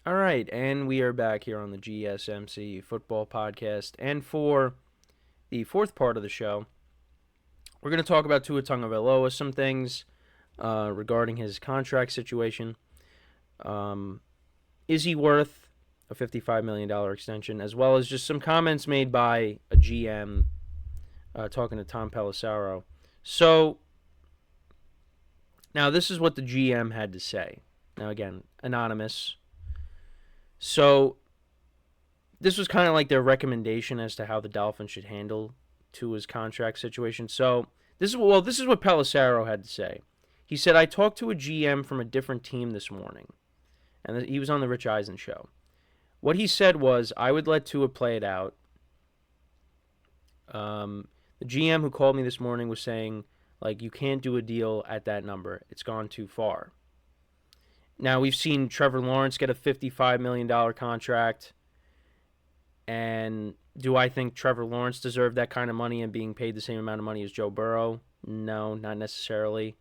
All right, and we are back here on the GSMC Football Podcast. And for the fourth part of the show, we're going to talk about Tua Tagovailoa, some things regarding his contract situation. Is he worth a $55 million extension, as well as just some comments made by a GM talking to Tom Pelissero. So, now this is what the GM had to say. Now, again, anonymous. So, this was kind of like their recommendation as to how the Dolphins should handle Tua's contract situation. So, this is what Pelissero had to say. He said, "I talked to a GM from a different team this morning," and he was on the Rich Eisen show. What he said was, "I would let Tua play it out." The GM who called me this morning was saying, like, you can't do a deal at that number. It's gone too far. Now, we've seen Trevor Lawrence get a $55 million contract. And do I think Trevor Lawrence deserved that kind of money and being paid the same amount of money as Joe Burrow? No, not necessarily.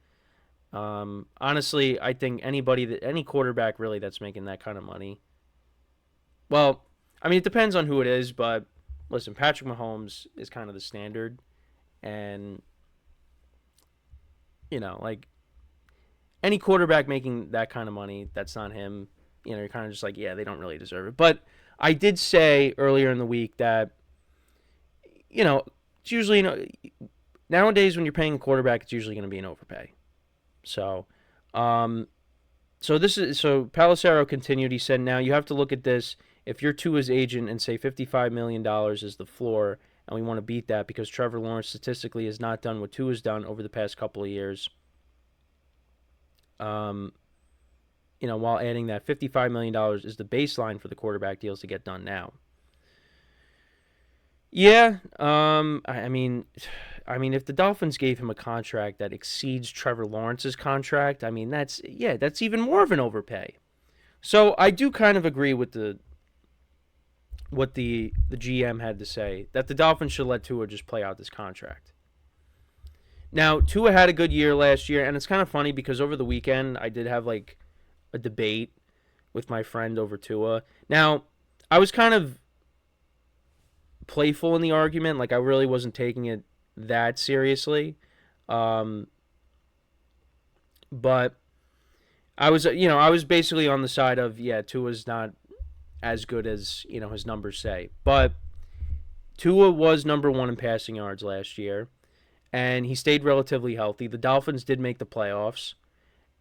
Honestly, I think any quarterback really that's making that kind of money. Well, I mean, it depends on who it is, but listen, Patrick Mahomes is kind of the standard. And, like any quarterback making that kind of money, that's not him. You're kind of just like, yeah, they don't really deserve it. But I did say earlier in the week that, it's usually, nowadays when you're paying a quarterback, it's usually going to be an overpay. So, so Pelissero continued. He said, now you have to look at this. If you're Tua's agent and say $55 million is the floor, and we want to beat that because Trevor Lawrence statistically has not done what Tua's done over the past couple of years, while adding that $55 million is the baseline for the quarterback deals to get done now. Yeah, I mean, if the Dolphins gave him a contract that exceeds Trevor Lawrence's contract, I mean, that's even more of an overpay. So I do kind of agree with what the GM had to say, that the Dolphins should let Tua just play out this contract. Now, Tua had a good year last year, and it's kind of funny because over the weekend I did have like a debate with my friend over Tua. Now, I was kind of playful in the argument, like I really wasn't taking it that seriously. But I was basically on the side of, yeah, Tua's not as good as, his numbers say. But Tua was number one in passing yards last year, and he stayed relatively healthy. The Dolphins did make the playoffs,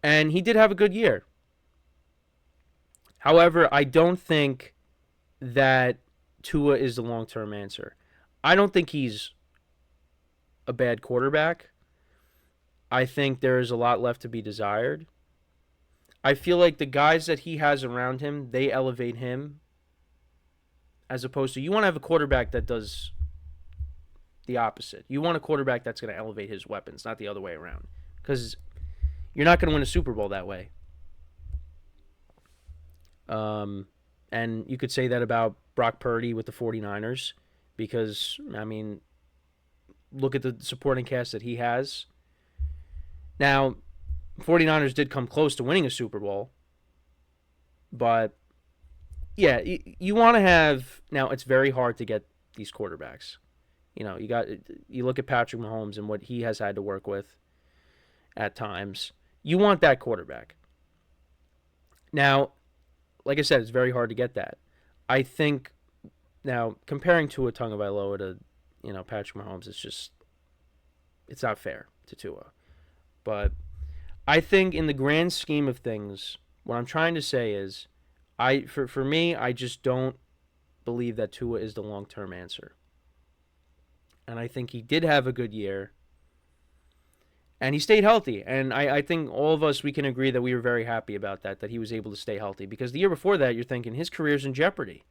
and he did have a good year. However, I don't think that Tua is the long-term answer. I don't think he's a bad quarterback. I think there is a lot left to be desired. I feel like the guys that he has around him, they elevate him, as opposed to, you want to have a quarterback that does the opposite. You want a quarterback that's going to elevate his weapons, not the other way around, because you're not going to win a Super Bowl that way. And you could say that about Brock Purdy with the 49ers, because, I mean, look at the supporting cast that he has. Now, 49ers did come close to winning a Super Bowl, but yeah, you want to have, now it's very hard to get these quarterbacks. You look at Patrick Mahomes and what he has had to work with at times. You want that quarterback. Now, like I said, it's very hard to get that. I think now comparing Tua Tagovailoa to, Patrick Mahomes, it's not fair to Tua. But I think in the grand scheme of things, what I'm trying to say is, for me, I just don't believe that Tua is the long-term answer. And I think he did have a good year. And he stayed healthy. And I think all of us, we can agree that we were very happy about that he was able to stay healthy. Because the year before that, you're thinking his career's in jeopardy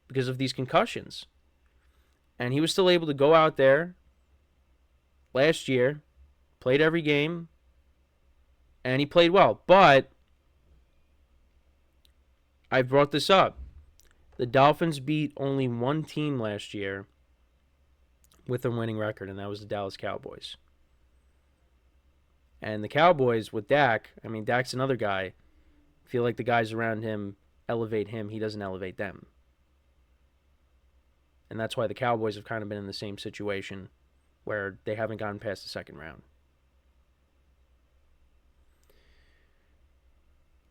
because of these concussions. And he was still able to go out there last year, played every game, and he played well. But I brought this up. The Dolphins beat only one team last year with a winning record, and that was the Dallas Cowboys. And the Cowboys with Dak, I mean, Dak's another guy. I feel like the guys around him elevate him, he doesn't elevate them. And that's why the Cowboys have kind of been in the same situation where they haven't gotten past the second round.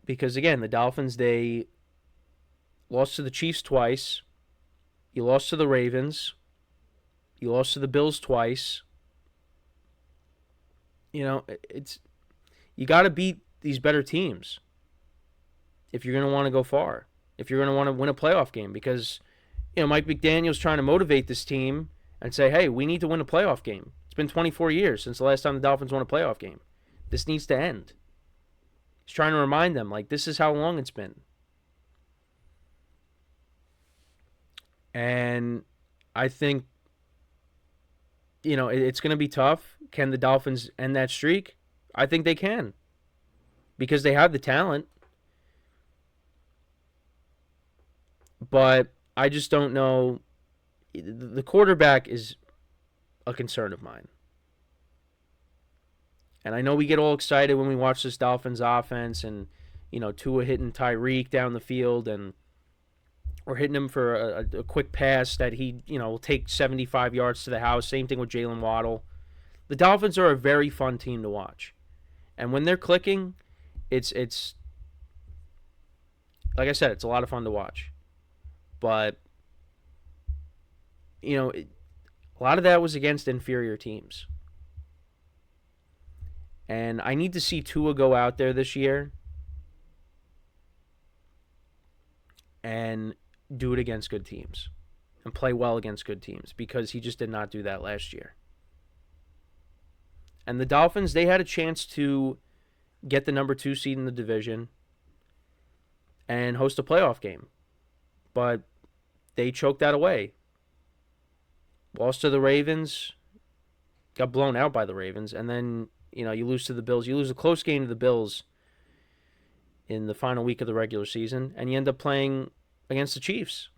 Because, again, the Dolphins, they lost to the Chiefs twice. You lost to the Ravens. You lost to the Bills twice. You got to beat these better teams if you're going to want to go far, if you're going to want to win a playoff game. Because, Mike McDaniel's trying to motivate this team and say, hey, we need to win a playoff game. It's been 24 years since the last time the Dolphins won a playoff game. This needs to end. He's trying to remind them, this is how long it's been. And I think, it's going to be tough. Can the Dolphins end that streak? I think they can. Because they have the talent. But I just don't know. The quarterback is a concern of mine. And I know we get all excited when we watch this Dolphins offense and, Tua hitting Tyreek down the field or hitting him for a quick pass that he, will take 75 yards to the house. Same thing with Jalen Waddle. The Dolphins are a very fun team to watch. And when they're clicking, it's like I said, it's a lot of fun to watch. But, a lot of that was against inferior teams. And I need to see Tua go out there this year and do it against good teams and play well against good teams, because he just did not do that last year. And the Dolphins, they had a chance to get the number 2 seed in the division and host a playoff game. But they choked that away. Lost to the Ravens, got blown out by the Ravens, and then you lose to the Bills. You lose a close game to the Bills in the final week of the regular season, and you end up playing against the Chiefs.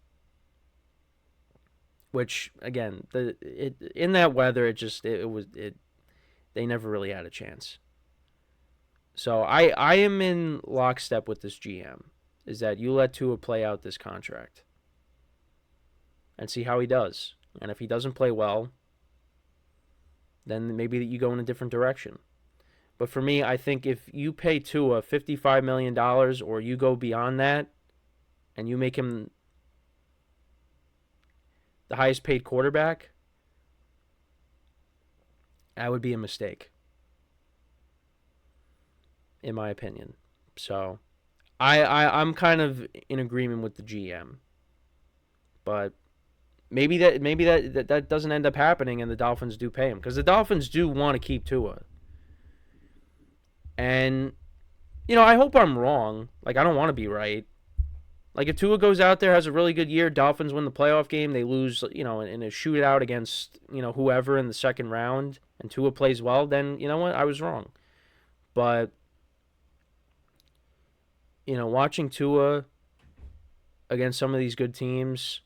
Which, again, in that weather, they never really had a chance. So I am in lockstep with this GM, is that you let Tua play out this contract and see how he does. And if he doesn't play well, then maybe you go in a different direction. But for me, I think if you pay Tua $55 million or you go beyond that and you make him the highest paid quarterback, that would be a mistake, in my opinion. So I'm kind of in agreement with the GM. But maybe that doesn't end up happening and the Dolphins do pay him, because the Dolphins do want to keep Tua. And, I hope I'm wrong. I don't want to be right. If Tua goes out there, has a really good year, Dolphins win the playoff game, they lose, in a shootout against, whoever in the second round, and Tua plays well, then, you know what, I was wrong. But, watching Tua against some of these good teams,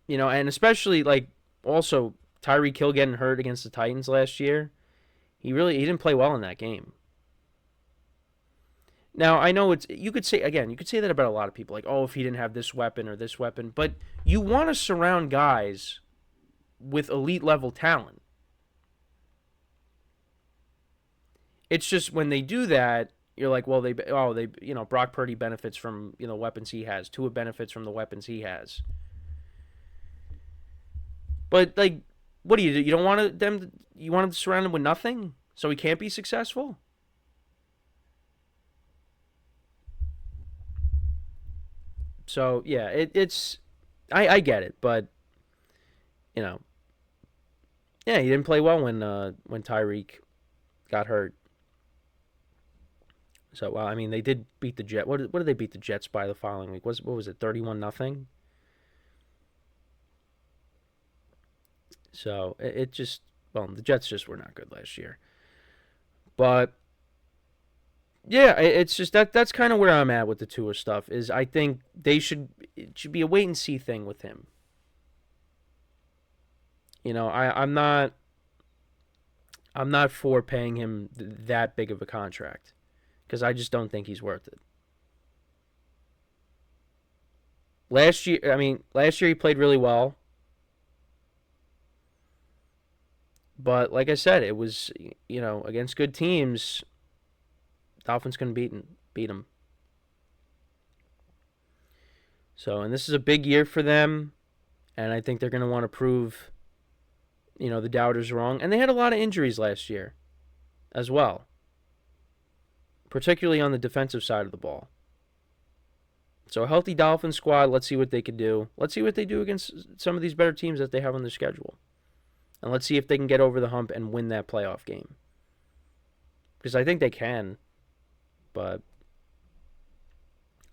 and especially, also Tyreek Hill getting hurt against the Titans last year, he didn't play well in that game. Now, I know you could say that about a lot of people, if he didn't have this weapon or this weapon, but you want to surround guys with elite level talent. It's just when they do that, you're like, well, Brock Purdy benefits from, weapons he has. Tua benefits from the weapons he has. But, what do? You don't want you want him to surround him with nothing so he can't be successful? So, yeah, I get it, but, yeah, he didn't play well when Tyreek got hurt. So, well, I mean, they did beat the Jets. What did they beat the Jets by the following week? What was it, 31-0? So, the Jets just were not good last year. But, yeah, it's just that's kind of where I'm at with the Tua stuff, is I think it should be a wait-and-see thing with him. I'm not for paying him that big of a contract, because I just don't think he's worth it. last year he played really well. But like I said, it was, against good teams, Dolphins couldn't beat them. So, and this is a big year for them, and I think they're going to want to prove, the doubters wrong. And they had a lot of injuries last year as well, particularly on the defensive side of the ball. So a healthy Dolphins squad, let's see what they can do. Let's see what they do against some of these better teams that they have on their schedule. And let's see if they can get over the hump and win that playoff game. Because I think they can, but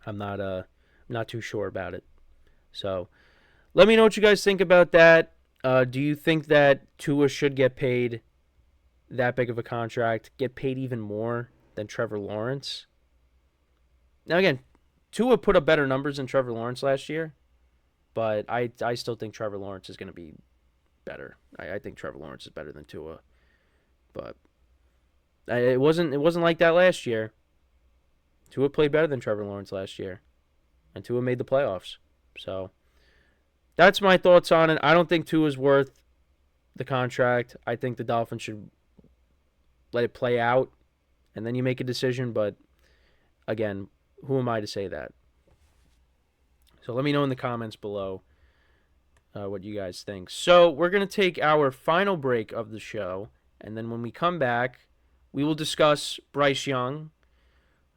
I'm not too sure about it. So let me know what you guys think about that. Do you think that Tua should get paid that big of a contract, get paid even more than Trevor Lawrence? Now again, Tua put up better numbers than Trevor Lawrence last year, but I still think Trevor Lawrence is going to be better. I think Trevor Lawrence is better than Tua, but it wasn't like that last year. Tua played better than Trevor Lawrence last year, and Tua made the playoffs. So that's my thoughts on it. I don't think Tua's worth the contract. I think the Dolphins should let it play out, and then you make a decision. But again, who am I to say that? So let me know in the comments below what you guys think. So we're going to take our final break of the show, and then when we come back, we will discuss Bryce Young,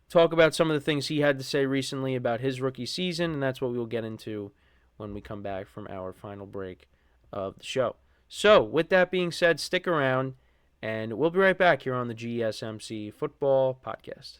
talk about some of the things he had to say recently about his rookie season, and that's what we will get into when we come back from our final break of the show. So with that being said, stick around, and we'll be right back here on the GSMC Football Podcast.